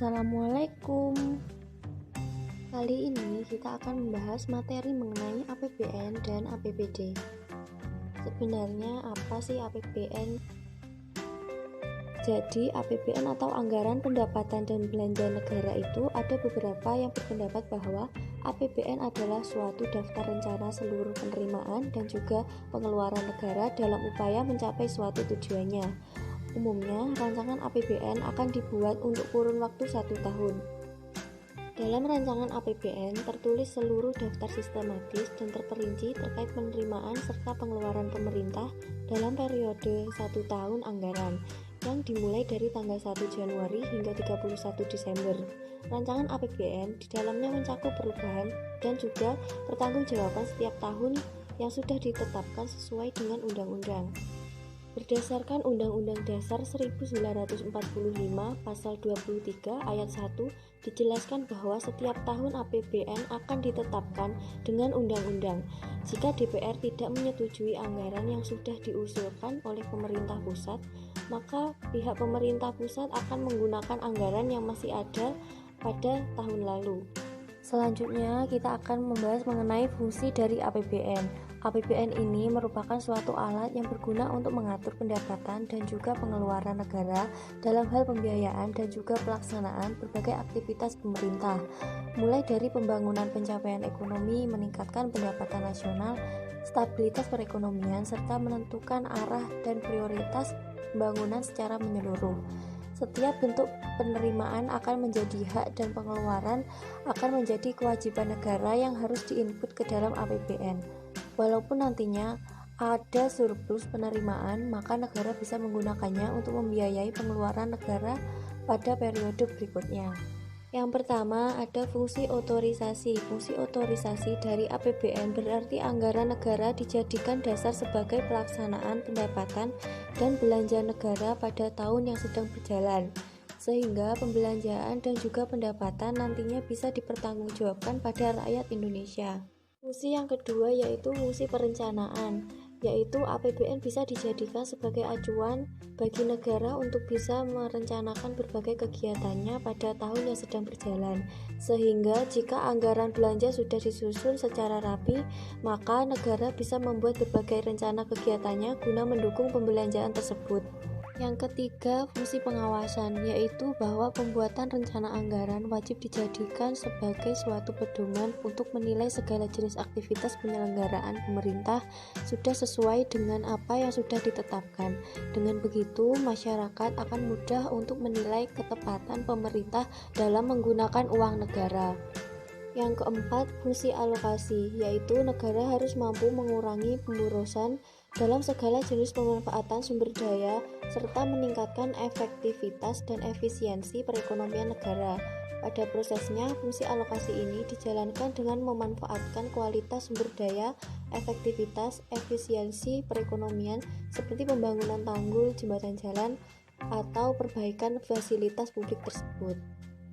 Assalamualaikum. Kali ini kita akan membahas materi mengenai APBN dan APBD. Sebenarnya apa sih APBN? Jadi APBN atau Anggaran Pendapatan dan Belanja Negara itu ada beberapa yang berpendapat bahwa APBN adalah suatu daftar rencana seluruh penerimaan dan juga pengeluaran negara dalam upaya mencapai suatu tujuannya. Umumnya, rancangan APBN akan dibuat untuk kurun waktu 1 tahun. Dalam rancangan APBN tertulis seluruh daftar sistematis dan terperinci terkait penerimaan serta pengeluaran pemerintah dalam periode 1 tahun anggaran yang dimulai dari tanggal 1 Januari hingga 31 Desember. Rancangan APBN di dalamnya mencakup perubahan dan juga pertanggungjawaban setiap tahun yang sudah ditetapkan sesuai dengan undang-undang. Berdasarkan Undang-Undang Dasar 1945 Pasal 23 Ayat 1 dijelaskan bahwa setiap tahun APBN akan ditetapkan dengan undang-undang. Jika DPR tidak menyetujui anggaran yang sudah diusulkan oleh pemerintah pusat, maka pihak pemerintah pusat akan menggunakan anggaran yang masih ada pada tahun lalu. Selanjutnya kita akan membahas mengenai fungsi dari APBN. APBN ini merupakan suatu alat yang berguna untuk mengatur pendapatan dan juga pengeluaran negara dalam hal pembiayaan dan juga pelaksanaan berbagai aktivitas pemerintah, mulai dari pembangunan pencapaian ekonomi, meningkatkan pendapatan nasional, stabilitas perekonomian, serta menentukan arah dan prioritas pembangunan secara menyeluruh. Setiap bentuk penerimaan akan menjadi hak dan pengeluaran akan menjadi kewajiban negara yang harus diinput ke dalam APBN. Walaupun nantinya ada surplus penerimaan, maka negara bisa menggunakannya untuk membiayai pengeluaran negara pada periode berikutnya. Yang pertama ada fungsi otorisasi. Fungsi otorisasi dari APBN berarti anggaran negara dijadikan dasar sebagai pelaksanaan pendapatan dan belanja negara pada tahun yang sedang berjalan, sehingga pembelanjaan dan juga pendapatan nantinya bisa dipertanggungjawabkan pada rakyat Indonesia. Fungsi yang kedua yaitu fungsi perencanaan, yaitu APBN bisa dijadikan sebagai acuan bagi negara untuk bisa merencanakan berbagai kegiatannya pada tahun yang sedang berjalan, sehingga jika anggaran belanja sudah disusun secara rapi, maka negara bisa membuat berbagai rencana kegiatannya guna mendukung pembelanjaan tersebut. Yang ketiga, fungsi pengawasan, yaitu bahwa pembuatan rencana anggaran wajib dijadikan sebagai suatu pedoman untuk menilai segala jenis aktivitas penyelenggaraan pemerintah sudah sesuai dengan apa yang sudah ditetapkan. Dengan begitu, masyarakat akan mudah untuk menilai ketepatan pemerintah dalam menggunakan uang negara. Yang keempat, fungsi alokasi, yaitu negara harus mampu mengurangi pemborosan dalam segala jenis pemanfaatan sumber daya serta meningkatkan efektivitas dan efisiensi perekonomian negara. Pada prosesnya, fungsi alokasi ini dijalankan dengan memanfaatkan kualitas sumber daya, efektivitas, efisiensi perekonomian seperti pembangunan tanggul, jembatan jalan, atau perbaikan fasilitas publik tersebut.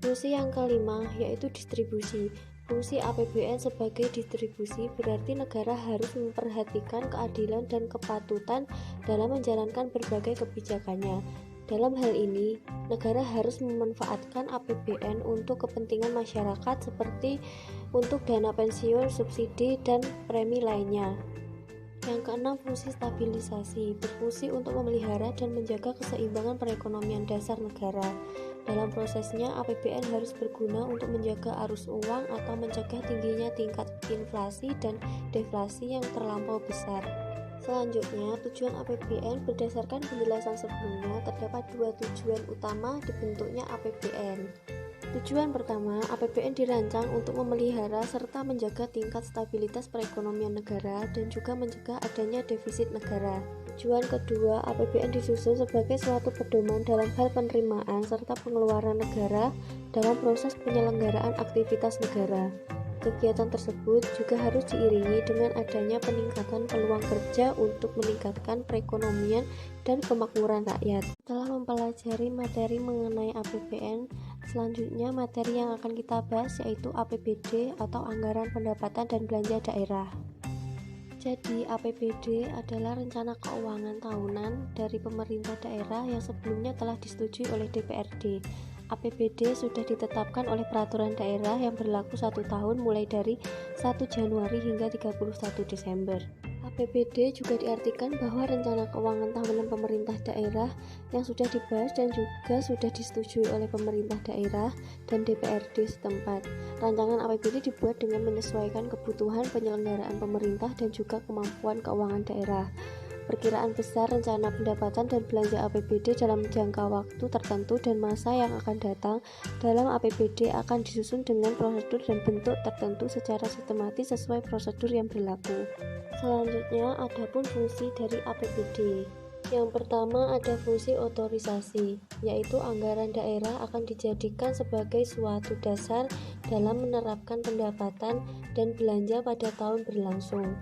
Fungsi yang kelima yaitu distribusi. Fungsi APBN sebagai distribusi berarti negara harus memperhatikan keadilan dan kepatutan dalam menjalankan berbagai kebijakannya. Dalam hal ini, negara harus memanfaatkan APBN untuk kepentingan masyarakat seperti untuk dana pensiun, subsidi, dan premi lainnya. Yang keenam, fungsi stabilisasi, berfungsi untuk memelihara dan menjaga keseimbangan perekonomian dasar negara. Dalam prosesnya, APBN harus berguna untuk menjaga arus uang atau mencegah tingginya tingkat inflasi dan deflasi yang terlampau besar. Selanjutnya, tujuan APBN berdasarkan penjelasan sebelumnya terdapat 2 tujuan utama dibentuknya APBN. Tujuan pertama, APBN dirancang untuk memelihara serta menjaga tingkat stabilitas perekonomian negara dan juga mencegah adanya defisit negara. Tujuan kedua, APBN disusun sebagai suatu pedoman dalam hal penerimaan serta pengeluaran negara dalam proses penyelenggaraan aktivitas negara. Kegiatan tersebut juga harus diiringi dengan adanya peningkatan peluang kerja untuk meningkatkan perekonomian dan kemakmuran rakyat. Setelah mempelajari materi mengenai APBN, selanjutnya materi yang akan kita bahas yaitu APBD atau Anggaran Pendapatan dan Belanja Daerah. Jadi APBD adalah rencana keuangan tahunan dari pemerintah daerah yang sebelumnya telah disetujui oleh DPRD. APBD sudah ditetapkan oleh peraturan daerah yang berlaku 1 tahun mulai dari 1 Januari hingga 31 Desember. APBD juga diartikan bahwa rencana keuangan tahunan pemerintah daerah yang sudah dibahas dan juga sudah disetujui oleh pemerintah daerah dan DPRD setempat. Rancangan APBD dibuat dengan menyesuaikan kebutuhan penyelenggaraan pemerintah dan juga kemampuan keuangan daerah. Perkiraan besar rencana pendapatan dan belanja APBD dalam jangka waktu tertentu dan masa yang akan datang dalam APBD akan disusun dengan prosedur dan bentuk tertentu secara sistematis sesuai prosedur yang berlaku. Selanjutnya, adapun fungsi dari APBD. Yang pertama ada fungsi otorisasi, yaitu anggaran daerah akan dijadikan sebagai suatu dasar dalam menerapkan pendapatan dan belanja pada tahun berlangsung.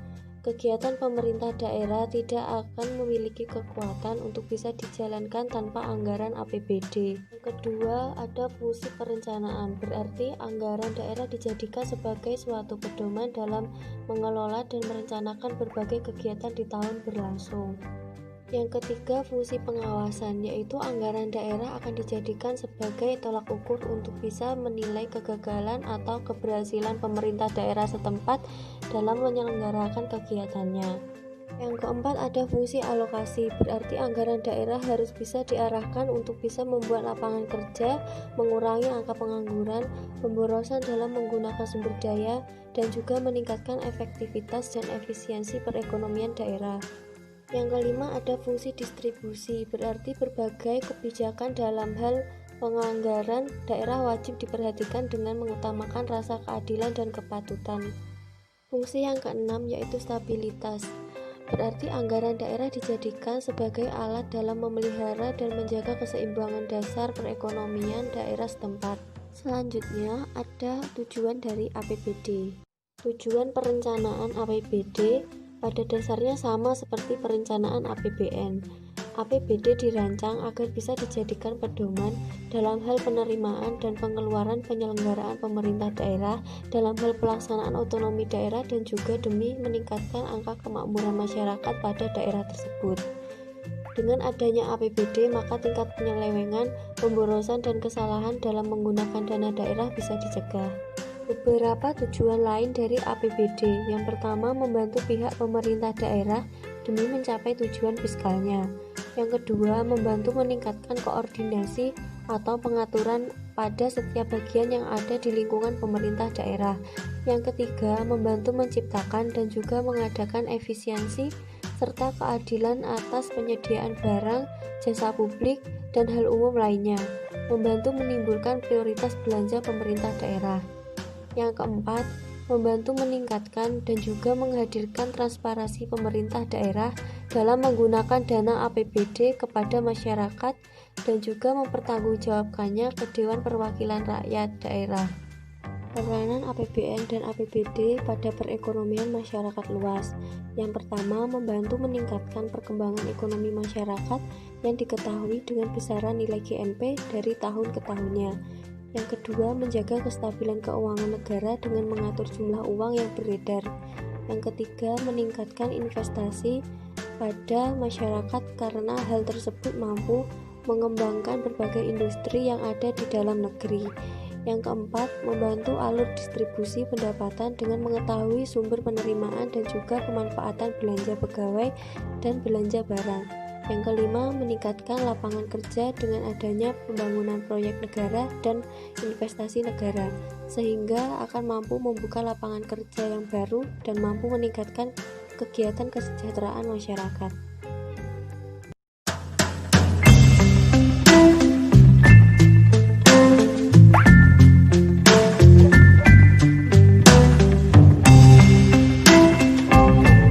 Kegiatan pemerintah daerah tidak akan memiliki kekuatan untuk bisa dijalankan tanpa anggaran APBD. Yang kedua, ada fungsi perencanaan, berarti anggaran daerah dijadikan sebagai suatu pedoman dalam mengelola dan merencanakan berbagai kegiatan di tahun berlangsung. Yang ketiga, fungsi pengawasan, yaitu anggaran daerah akan dijadikan sebagai tolak ukur untuk bisa menilai kegagalan atau keberhasilan pemerintah daerah setempat dalam menyelenggarakan kegiatannya. Yang keempat, ada fungsi alokasi, berarti anggaran daerah harus bisa diarahkan untuk bisa membuat lapangan kerja, mengurangi angka pengangguran, pemborosan dalam menggunakan sumber daya, dan juga meningkatkan efektivitas dan efisiensi perekonomian daerah. Yang kelima, ada fungsi distribusi, berarti berbagai kebijakan dalam hal penganggaran daerah wajib diperhatikan dengan mengutamakan rasa keadilan dan kepatutan. Fungsi yang keenam yaitu stabilitas, berarti anggaran daerah dijadikan sebagai alat dalam memelihara dan menjaga keseimbangan dasar perekonomian daerah setempat. Selanjutnya, ada tujuan dari APBD. Tujuan perencanaan APBD pada dasarnya sama seperti perencanaan APBN. APBD dirancang agar bisa dijadikan pedoman dalam hal penerimaan dan pengeluaran penyelenggaraan pemerintah daerah dalam hal pelaksanaan otonomi daerah dan juga demi meningkatkan angka kemakmuran masyarakat pada daerah tersebut. Dengan adanya APBD, maka tingkat penyelewengan, pemborosan, dan kesalahan dalam menggunakan dana daerah bisa dicegah. Beberapa tujuan lain dari APBD. Yang pertama, membantu pihak pemerintah daerah demi mencapai tujuan fiskalnya. Yang kedua, membantu meningkatkan koordinasi atau pengaturan pada setiap bagian yang ada di lingkungan pemerintah daerah. Yang ketiga, membantu menciptakan dan juga mengadakan efisiensi serta keadilan atas penyediaan barang, jasa publik, dan hal umum lainnya. Membantu menimbulkan prioritas belanja pemerintah daerah. Yang keempat, membantu meningkatkan dan juga menghadirkan transparansi pemerintah daerah dalam menggunakan dana APBD kepada masyarakat dan juga mempertanggungjawabkannya ke Dewan Perwakilan Rakyat Daerah. Peranan APBN dan APBD pada perekonomian masyarakat luas. Yang pertama, membantu meningkatkan perkembangan ekonomi masyarakat yang diketahui dengan besaran nilai GNP dari tahun ke tahunnya. Yang kedua, menjaga kestabilan keuangan negara dengan mengatur jumlah uang yang beredar. Yang ketiga, meningkatkan investasi pada masyarakat karena hal tersebut mampu mengembangkan berbagai industri yang ada di dalam negeri. Yang keempat, membantu alur distribusi pendapatan dengan mengetahui sumber penerimaan dan juga pemanfaatan belanja pegawai dan belanja barang. Yang kelima, meningkatkan lapangan kerja dengan adanya pembangunan proyek negara dan investasi negara, sehingga akan mampu membuka lapangan kerja yang baru dan mampu meningkatkan kegiatan kesejahteraan masyarakat.